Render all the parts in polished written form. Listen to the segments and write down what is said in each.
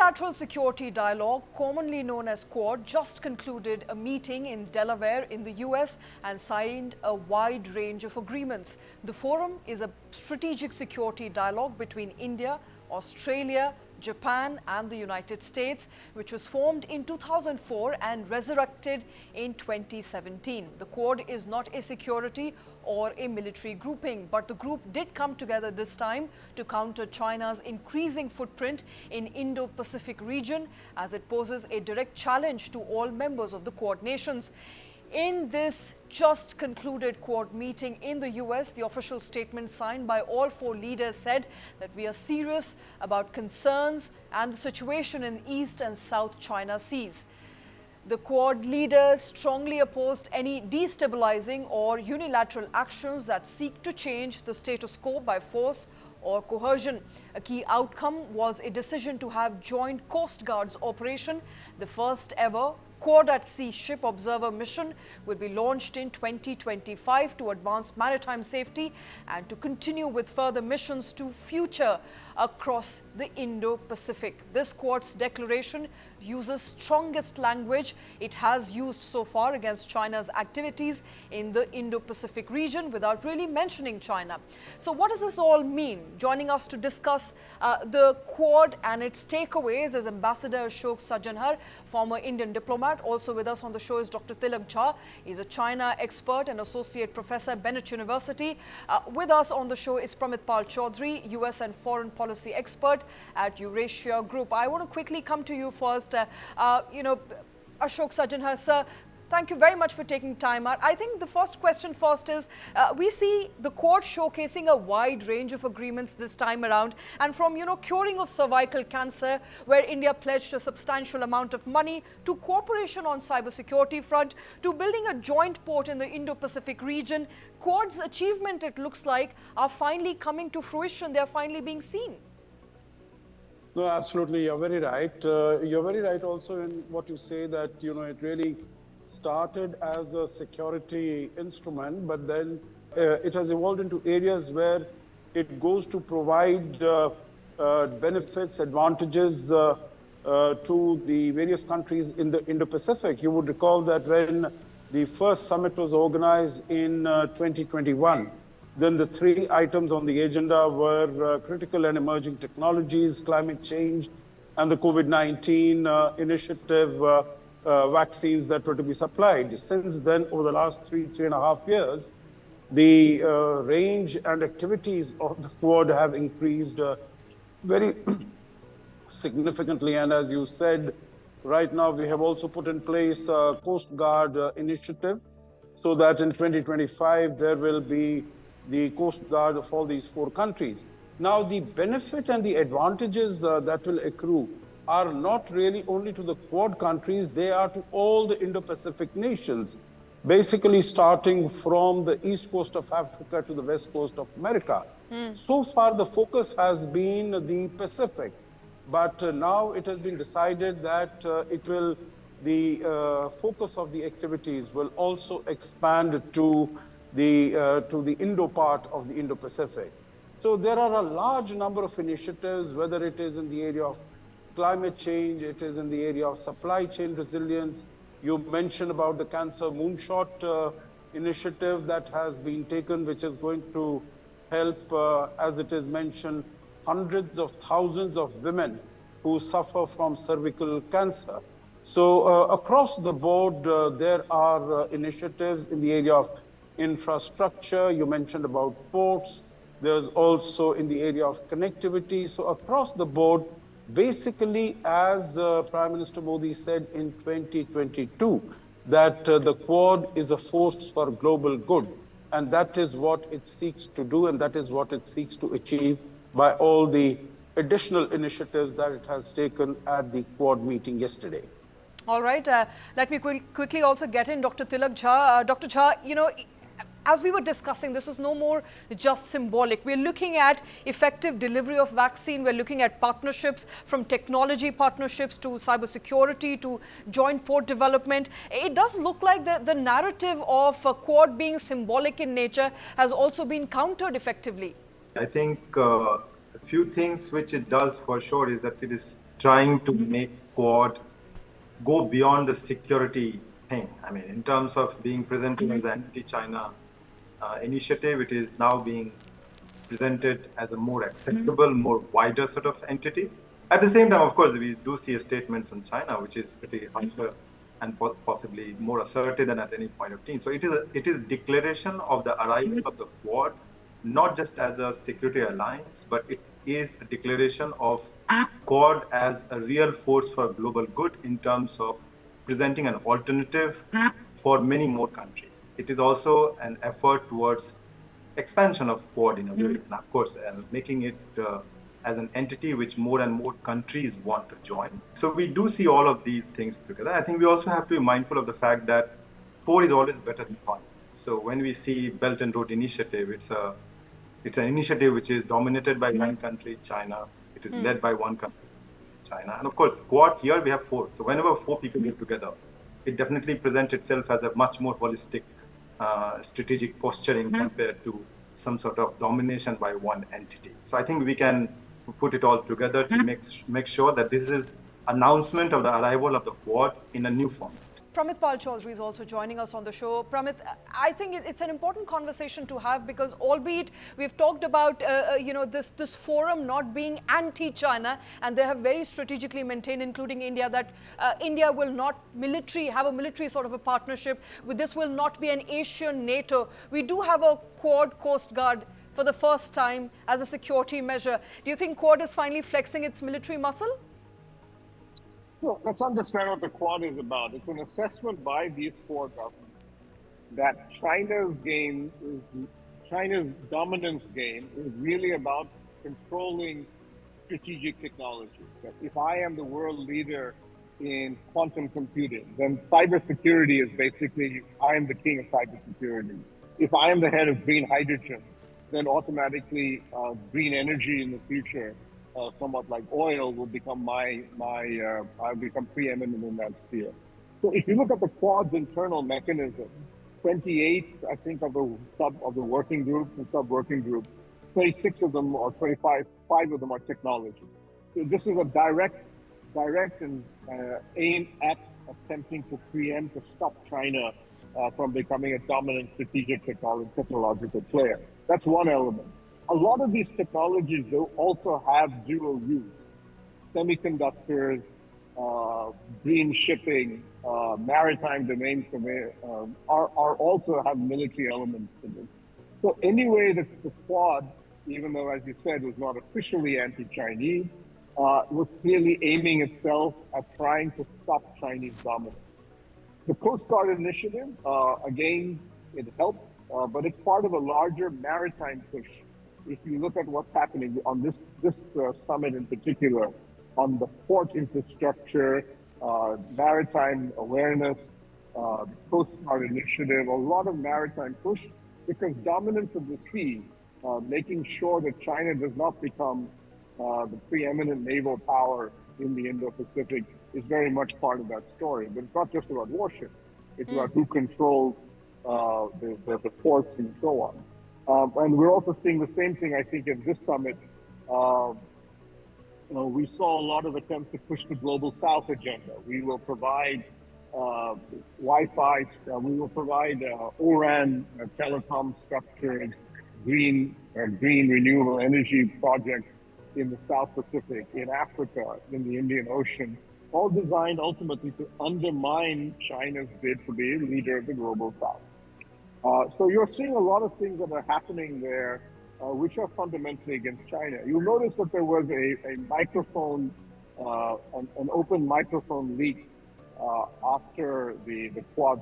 Quadrilateral Security Dialogue, commonly known as Quad, just concluded a meeting in Delaware in the US and signed a wide range of agreements. The forum is a strategic security dialogue between India, Australia, Japan and the United States, which was formed in 2004 and resurrected in 2017. The Quad is not a security or a military grouping, but the group did come together this time to counter China's increasing footprint in Indo-Pacific region, as it poses a direct challenge to all members of the Quad nations. In this just concluded Quad meeting in the US, the official statement signed by all four leaders said that we are serious about concerns and the situation in East and South China Seas. The Quad leaders strongly opposed any destabilizing or unilateral actions that seek to change the status quo by force or coercion. A key outcome was a decision to have joint Coast Guards operation. The first ever Quad at Sea ship observer mission will be launched in 2025 to advance maritime safety and to continue with further missions to future across the Indo-Pacific. This Quad's declaration uses strongest language it has used so far against China's activities in the Indo-Pacific region without really mentioning China. So what does this all mean? Joining us to discuss the Quad and its takeaways is Ambassador Ashok Sajjanhar, former Indian diplomat. Also with us on the show is Dr. Tilak Jha. He's a China expert and associate professor at Bennett University. With us on the show is Pramit Pal Chaudhary, US and foreign policy expert at Eurasia Group. I want to quickly come to you first. Ashok Sajjanhar, sir, thank you very much for taking time out. I think the first question first is, we see the Quad showcasing a wide range of agreements this time around, and from, curing of cervical cancer, where India pledged a substantial amount of money, to cooperation on cybersecurity front, to building a joint port in the Indo-Pacific region. Quad's achievement, it looks like, are finally coming to fruition. They are finally being seen. No, absolutely. You're very right. You're very right also in what you say that, it really started as a security instrument, but then it has evolved into areas where it goes to provide benefits, advantages to the various countries in the Indo-Pacific. You would recall that when the first summit was organized in 2021, then the three items on the agenda were critical and emerging technologies, climate change, and the COVID-19 initiative vaccines that were to be supplied. Since then, over the last three and a half years, the range and activities of the Quad have increased very significantly. And as you said, right now we have also put in place a Coast Guard initiative so that in 2025 there will be the Coast Guard of all these four countries. Now, the benefit and the advantages that will accrue are not really only to the Quad countries, they are to all the Indo-Pacific nations, basically starting from the east coast of Africa to the west coast of America. So far, the focus has been the Pacific, but now it has been decided that the focus of the activities will also expand to the Indo part of the Indo-Pacific. So there are a large number of initiatives, whether it is in the area of climate change, it is in the area of supply chain resilience. You mentioned about the Cancer Moonshot initiative that has been taken, which is going to help, as it is mentioned, hundreds of thousands of women who suffer from cervical cancer. So across the board, there are initiatives in the area of infrastructure. You mentioned about ports. There's also in the area of connectivity. So across the board, basically, as Prime Minister Modi said in 2022, that the Quad is a force for global good. And that is what it seeks to do, and that is what it seeks to achieve by all the additional initiatives that it has taken at the Quad meeting yesterday. All right. Let me quickly also get in Dr. Tilak Jha. Dr. Jha, as we were discussing, this is no more just symbolic. We're looking at effective delivery of vaccine. We're looking at partnerships, from technology partnerships to cybersecurity to joint port development. It does look like the narrative of Quad being symbolic in nature has also been countered effectively. I think a few things which it does for sure is that it is trying to make Quad go beyond the security thing. I mean, in terms of being presented as an anti-China initiative, it is now being presented as a more acceptable, more wider sort of entity. At the same time, of course, we do see a statement on China, which is pretty harsher and possibly more assertive than at any point of time. So it is declaration of the arrival of the Quad, not just as a security alliance, but it is a declaration of Quad as a real force for global good in terms of presenting an alternative for many more countries. It is also an effort towards expansion of Quad in a way, and of course, making it as an entity which more and more countries want to join. So we do see all of these things together. I think we also have to be mindful of the fact that four is always better than one. So when we see Belt and Road Initiative, it's an initiative which is dominated by one country, China. It is led by one country, China. And of course, Quad, here we have four. So whenever four people get together, it definitely presents itself as a much more holistic strategic posturing compared to some sort of domination by one entity. So I think we can put it all together to make sure that this is announcement of the arrival of the Quad in a new format. Pramit Pal Chaudhary is also joining us on the show. Pramit, I think it's an important conversation to have because, albeit we've talked about this forum not being anti-China, and they have very strategically maintained, including India, that India will not have a military sort of a partnership. With this will not be an Asian NATO. We do have a Quad Coast Guard for the first time as a security measure. Do you think Quad is finally flexing its military muscle? Well, let's understand what the Quad is about. It's an assessment by these four governments that China's dominance game is really about controlling strategic technology. That if I am the world leader in quantum computing, then cybersecurity is basically, I am the king of cybersecurity. If I am the head of green hydrogen, then automatically green energy in the future, somewhat like oil, will become I'll become preeminent in that sphere. So if you look at the Quad's internal mechanism, 28, I think, of the working group and sub-working group, 26 of them or 25, 5 of them are technology. So this is a direct and aim at attempting to preempt, to stop China from becoming a dominant strategic technological player. That's one element. A lot of these technologies, though, also have dual use. Semiconductors, green shipping, maritime domain survey are also have military elements to this. So anyway, the Quad, even though, as you said, was not officially anti-Chinese, was clearly aiming itself at trying to stop Chinese dominance. The Coast Guard initiative, again, it helps, but it's part of a larger maritime push. If you look at what's happening on this summit in particular, on the port infrastructure, maritime awareness, Coast Guard initiative, a lot of maritime push, because dominance of the seas, making sure that China does not become the preeminent naval power in the Indo-Pacific is very much part of that story. But it's not just about warships. It's about who controls the ports and so on. And we're also seeing the same thing, I think, in this summit. We saw a lot of attempts to push the Global South agenda. We will provide Wi-Fi, we will provide ORAN telecom structures, green renewable energy projects in the South Pacific, in Africa, in the Indian Ocean, all designed ultimately to undermine China's bid to be a leader of the Global South. So you're seeing a lot of things that are happening there, which are fundamentally against China. You'll notice that there was a microphone, an open microphone leak after the Quad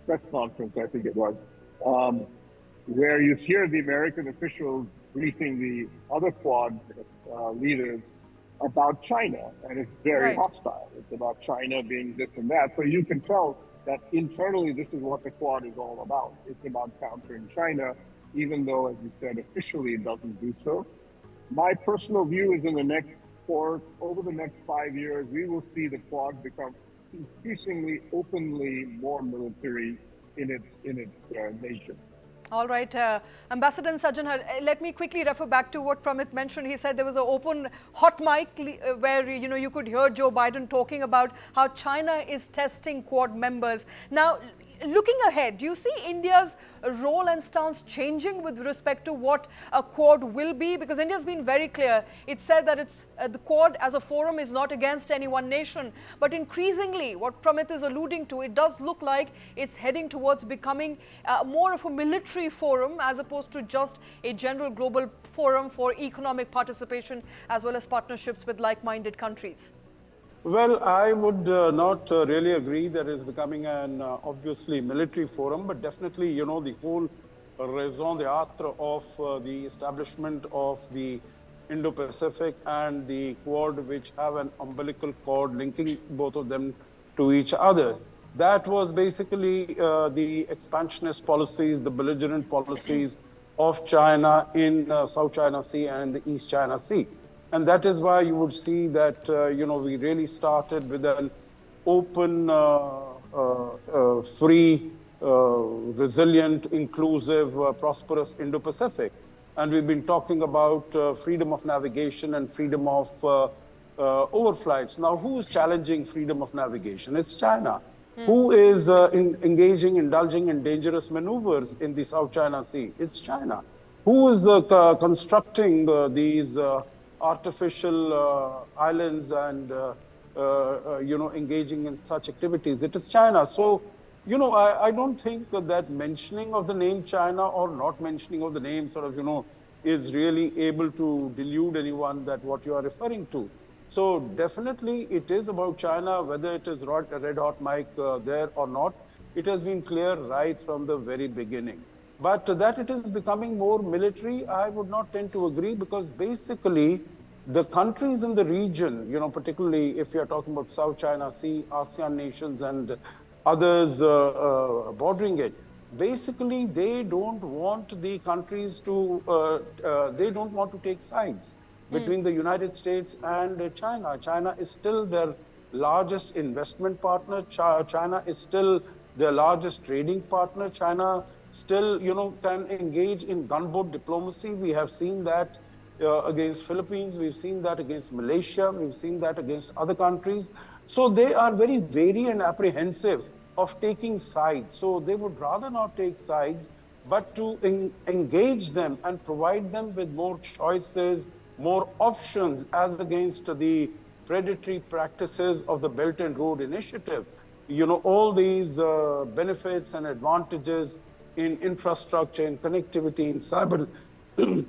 press conference, I think it was, where you hear the American officials briefing the other Quad leaders about China, and it's very hostile. It's about China being this and that. So you can tell that internally, this is what the Quad is all about. It's about countering China, even though, as you said, officially it doesn't do so. My personal view is over the next 5 years, we will see the Quad become increasingly openly more military in its nature. All right, Ambassador Sajjan, let me quickly refer back to what Pramit mentioned. He said there was an open hot mic where you could hear Joe Biden talking about how China is testing Quad members. Now, looking ahead, do you see India's role and stance changing with respect to what a Quad will be? Because India's been very clear. It said that it's the Quad as a forum is not against any one nation. But increasingly, what Pramit is alluding to, it does look like it's heading towards becoming more of a military forum as opposed to just a general global forum for economic participation as well as partnerships with like-minded countries. Well, I would not really agree that it's becoming an obviously military forum, but definitely, the whole raison d'etre of the establishment of the Indo-Pacific and the Quad, which have an umbilical cord linking both of them to each other. That was basically the expansionist policies, the belligerent policies of China in South China Sea and the East China Sea. And that is why you would see that, we really started with an open, free, resilient, inclusive, prosperous Indo-Pacific. And we've been talking about freedom of navigation and freedom of overflights. Now, who is challenging freedom of navigation? It's China. Who is indulging in dangerous maneuvers in the South China Sea? It's China. Who is constructing these artificial islands and, engaging in such activities? It is China. So, I don't think that mentioning of the name China or not mentioning of the name is really able to delude anyone that what you are referring to. So definitely it is about China, whether it is red hot mic there or not. It has been clear right from the very beginning. But that it is becoming more military, I would not tend to agree, because basically the countries in the region, particularly if you're talking about South China Sea, ASEAN nations and others bordering it, basically they don't want the countries to, they don't want to take sides between the United States and China. China is still their largest investment partner. China is still their largest trading partner. China still, can engage in gunboat diplomacy. We have seen that against Philippines. We've seen that against Malaysia. We've seen that against other countries. So they are very wary and apprehensive of taking sides. So they would rather not take sides, but to engage them and provide them with more choices, more options as against the predatory practices of the Belt and Road Initiative. All these benefits and advantages in infrastructure, in connectivity, in cyber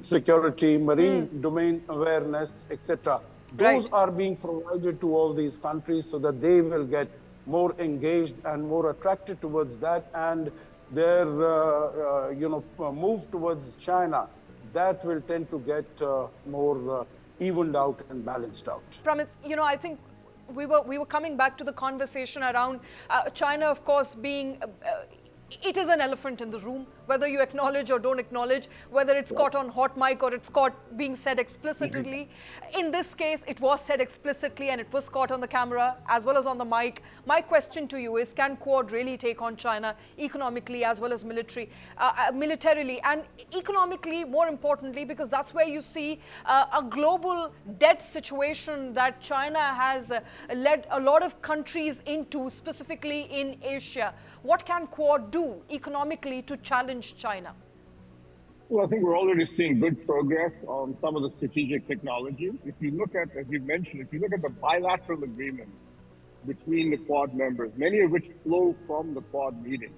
security, marine domain awareness, etc. Those are being provided to all these countries so that they will get more engaged and more attracted towards that, and their move towards China, that will tend to get more evened out and balanced out. Pramit, I think we were coming back to the conversation around China, of course, being it is an elephant in the room, whether you acknowledge or don't acknowledge, whether it's caught on hot mic or it's caught being said explicitly. In this case, it was said explicitly and it was caught on the camera as well as on the mic. My question to you is, can Quad really take on China economically as well as militarily and economically, more importantly, because that's where you see a global debt situation that China has led a lot of countries into, specifically in Asia. What can Quad do economically to challenge China? Well, I think we're already seeing good progress on some of the strategic technologies. If you look at, as you mentioned, if you look at the bilateral agreements between the Quad members, many of which flow from the Quad meeting,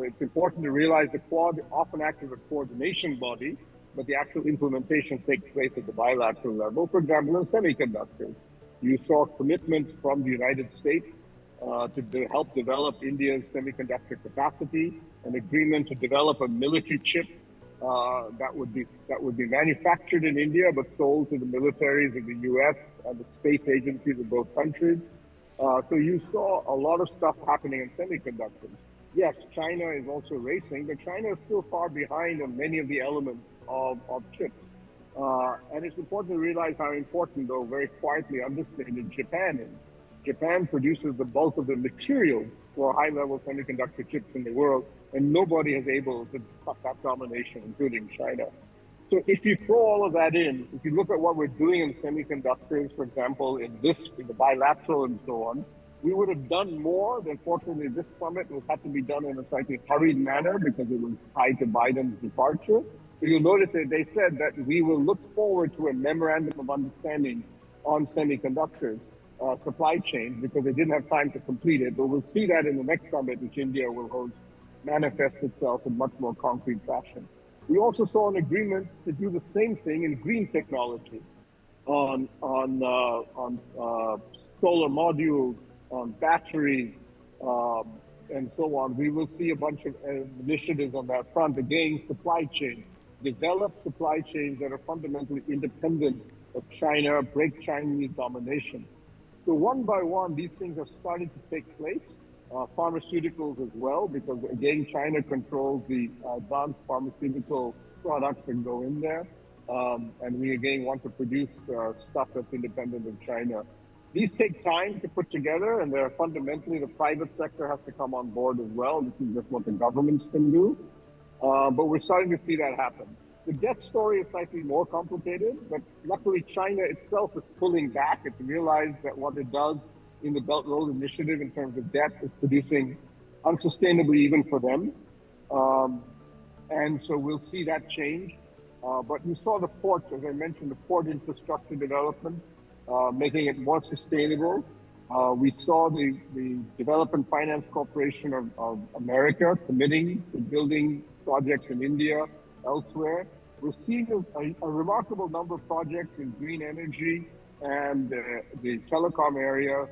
it's important to realize the Quad often acts as a coordination body, but the actual implementation takes place at the bilateral level. For example, in semiconductors, you saw commitments from the United States to help develop India's semiconductor capacity, an agreement to develop a military chip that would be manufactured in India but sold to the militaries of the U.S. and the space agencies of both countries. So you saw a lot of stuff happening in semiconductors. Yes, China is also racing, but China is still far behind on many of the elements of chips. And it's important to realize how important, though very quietly understated, Japan is. Japan produces the bulk of the materials for high-level semiconductor chips in the world, and nobody is able to cut that domination, including China. So if you throw all of that in, if you look at what we're doing in semiconductors, for example, in the bilateral and so on, we would have done more. Unfortunately, this summit was had to be done in a slightly hurried manner because it was tied to Biden's departure. But you'll notice that they said that we will look forward to a memorandum of understanding on semiconductors supply chain because they didn't have time to complete it. But we'll see that in the next summit, which India will host, manifest itself in much more concrete fashion. We also saw an agreement to do the same thing in green technology on solar modules, on batteries, and so on. We will see a bunch of initiatives on that front. Again, supply chain, develop supply chains that are fundamentally independent of China, break Chinese domination. So one by one, these things are starting to take place. Pharmaceuticals as well, because again, China controls the advanced pharmaceutical products that go in there. And we again want to produce stuff that's independent of China. These take time to put together, and they're fundamentally the private sector has to come on board as well. This is just what the governments can do. But we're starting to see that happen. The debt story is slightly more complicated, but luckily China itself is pulling back. It's realized that what it does in the Belt Road Initiative in terms of debt is producing unsustainably even for them. And so we'll see that change. But you saw the port, as I mentioned, the port infrastructure development, making it more sustainable. We saw the Development Finance Corporation of America committing to building projects in India, elsewhere. We're seeing a remarkable number of projects in green energy and the telecom area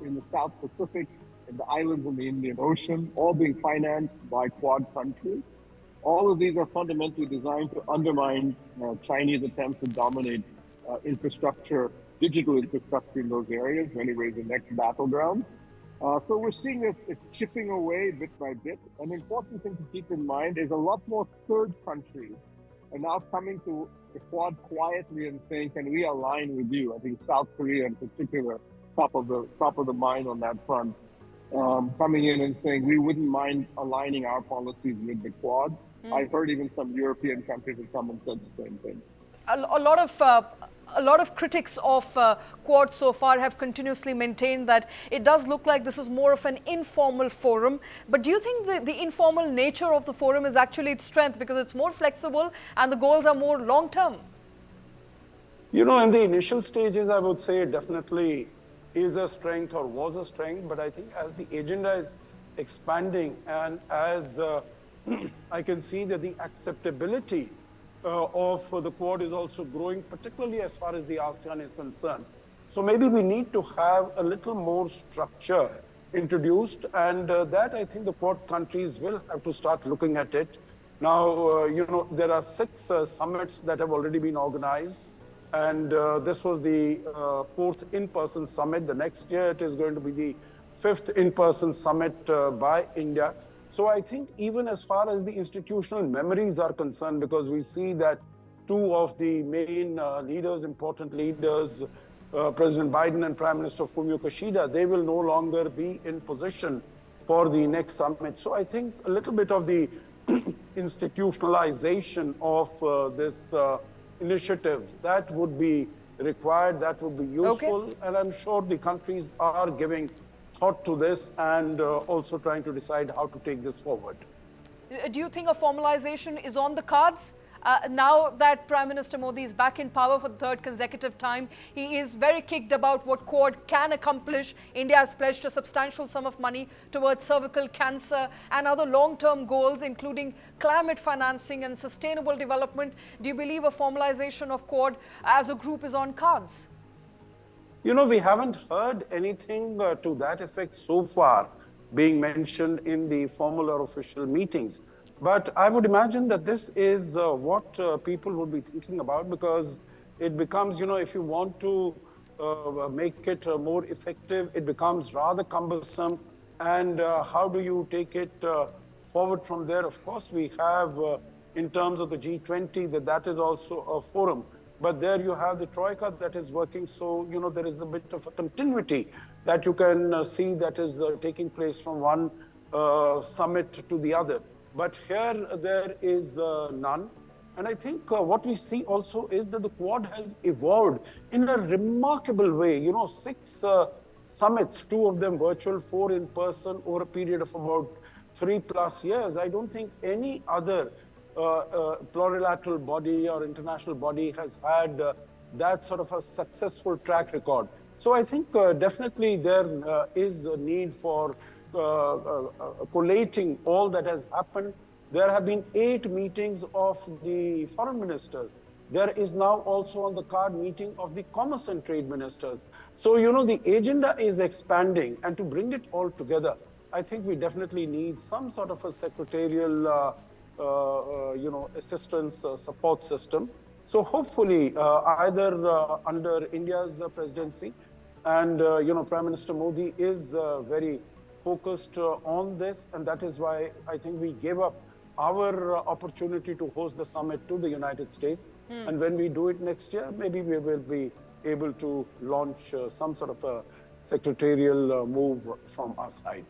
in the South Pacific, in the islands in the Indian Ocean, all being financed by Quad countries. All of these are fundamentally designed to undermine Chinese attempts to dominate infrastructure, digital infrastructure in those areas, in many ways the next battleground. So we're seeing it chipping away bit by bit. An important thing to keep in mind is a lot more third countries are now coming to the Quad quietly and saying, can we align with you? I think South Korea in particular, top of the mind on that front, coming in and saying, we wouldn't mind aligning our policies with the Quad. I've heard even some European countries have come and said the same thing. A lot of critics of Quad so far have continuously maintained that it does look like this is more of an informal forum. But do you think the informal nature of the forum is actually its strength because it's more flexible and the goals are more long-term? You know, in the initial stages, I would say it definitely is a strength or was a strength. But I think as the agenda is expanding and as I can see that the acceptability of the Quad is also growing, particularly as far as the ASEAN is concerned. So maybe we need to have a little more structure introduced, and that I think the Quad countries will have to start looking at it. Now, you know, there are 6 summits that have already been organized, and this was the 4th in-person summit. The next year it is going to be the 5th in-person summit by India. So I think even as far as the institutional memories are concerned, because we see that 2 of the main leaders, important leaders, President Biden and Prime Minister Fumio Kishida, they will no longer be in position for the next summit. So I think a little bit of the institutionalization of this initiative, that would be required, that would be useful. Okay. And I'm sure the countries are giving thought to this and also trying to decide how to take this forward. Do you think a formalization is on the cards? Now that Prime Minister Modi is back in power for the 3rd consecutive time, he is very kicked about what Quad can accomplish. India has pledged a substantial sum of money towards cervical cancer and other long-term goals, including climate financing and sustainable development. Do you believe a formalization of Quad as a group is on cards? You know, we haven't heard anything to that effect so far being mentioned in the formal or official meetings. But I would imagine that this is what people would be thinking about, because it becomes, you know, if you want to make it more effective, it becomes rather cumbersome. And how do you take it forward from there? Of course, we have, in terms of the G20, that is also a forum. but there you have the troika that is working. So, there is a bit of a continuity that you can see that is taking place from one summit to the other. But here there is none. And I think what we see also is that the Quad has evolved in a remarkable way. 6 summits, 2 of them virtual, 4 in person over a period of about 3+ years. I don't think any other plurilateral body or international body has had that sort of a successful track record. So I think definitely there is a need for collating all that has happened. There have been 8 meetings of the foreign ministers. There is now also on the card meeting of the commerce and trade ministers. So, the agenda is expanding, and to bring it all together, I think we definitely need some sort of a secretarial assistance support system. So hopefully either under India's presidency, and Prime Minister Modi is very focused on this, and that is why I think we gave up our opportunity to host the summit to the United States. And when we do it next year, maybe we will be able to launch some sort of a secretarial move from our side.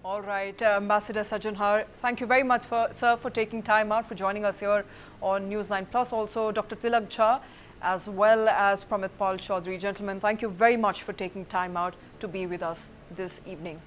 All right, Ambassador Sajanhar, thank you very much, sir, for taking time out for joining us here on News9 Plus. Also, Dr. Tilak Jha, as well as Pramit Pal Chaudhary. Gentlemen, thank you very much for taking time out to be with us this evening.